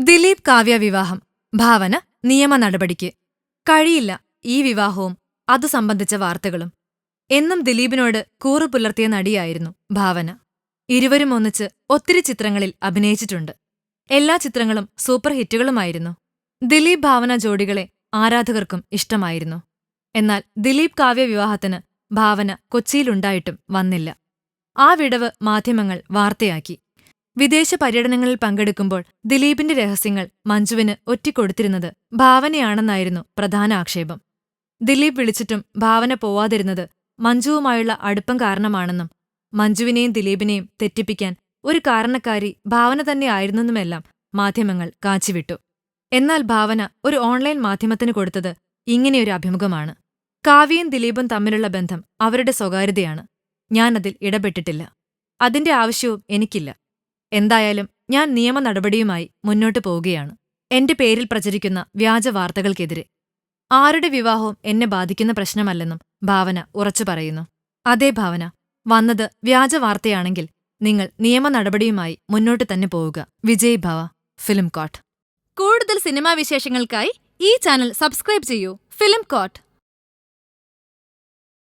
ദിലീപ് കാവ്യ വിവാഹം. ഭാവന നിയമ നടപടിക്ക്. കഴിയില്ല ഈ വിവാഹവും അതു സംബന്ധിച്ച വാർത്തകളും. എന്നും ദിലീപിനോട് കൂറു പുലർത്തിയ നടിയായിരുന്നു ഭാവന. ഇരുവരും ഒന്നിച്ച് ഒത്തിരി ചിത്രങ്ങളിൽ അഭിനയിച്ചിട്ടുണ്ട്. എല്ലാ ചിത്രങ്ങളും സൂപ്പർ ഹിറ്റുകളുമായിരുന്നു. ദിലീപ് ഭാവന ജോഡികളെ ആരാധകർക്കും ഇഷ്ടമായിരുന്നു. എന്നാൽ ദിലീപ് കാവ്യ വിവാഹത്തിന് ഭാവന കൊച്ചിയിലുണ്ടായിട്ടും വന്നില്ല. ആ വിടവ് മാധ്യമങ്ങൾ വാർത്തയാക്കി. വിദേശ പര്യടനങ്ങളിൽ പങ്കെടുക്കുമ്പോൾ ദിലീപിന്റെ രഹസ്യങ്ങൾ മഞ്ജുവിന് ഒറ്റിക്കൊടുത്തിരുന്നത് ഭാവനയാണെന്നായിരുന്നു പ്രധാന ആക്ഷേപം. ദിലീപ് വിളിച്ചിട്ടും ഭാവന പോവാതിരുന്നത് മഞ്ജുവുമായുള്ള അടുപ്പം കാരണമാണെന്നും മഞ്ജുവിനെയും ദിലീപിനെയും തെറ്റിപ്പിക്കാൻ ഒരു കാരണക്കാരി ഭാവന തന്നെയായിരുന്നെന്നുമെല്ലാം മാധ്യമങ്ങൾ കാച്ചിവിട്ടു. എന്നാൽ ഭാവന ഒരു ഓൺലൈൻ മാധ്യമത്തിന് കൊടുത്തത് ഇങ്ങനെയൊരു അഭിമുഖമാണ്. കാവ്യയും ദിലീപും തമ്മിലുള്ള ബന്ധം അവരുടെ സ്വകാര്യതയാണ്. ഞാനതിൽ ഇടപെട്ടിട്ടില്ല. അതിന്റെ ആവശ്യവും എനിക്കില്ല. എന്തായാലും ഞാൻ നിയമ നടപടിയുമായി മുന്നോട്ടു പോവുകയാണ്. എന്റെ പേരിൽ പ്രചരിക്കുന്ന വ്യാജ വാർത്തകൾക്കെതിരെ. ആരുടെ വിവാഹവും എന്നെ ബാധിക്കുന്ന പ്രശ്നമല്ലെന്നും ഭാവന ഉറച്ചു പറയുന്നു. അതേ ഭാവന, വന്നത് വ്യാജ വാർത്തയാണെങ്കിൽ നിങ്ങൾ നിയമ നടപടിയുമായി മുന്നോട്ടു തന്നെ പോവുക. വിജയ് ഭവ, ഫിലിം കോട്ട്. കൂടുതൽ സിനിമാ വിശേഷങ്ങൾക്കായി ഈ ചാനൽ സബ്സ്ക്രൈബ് ചെയ്യൂ. Film coat.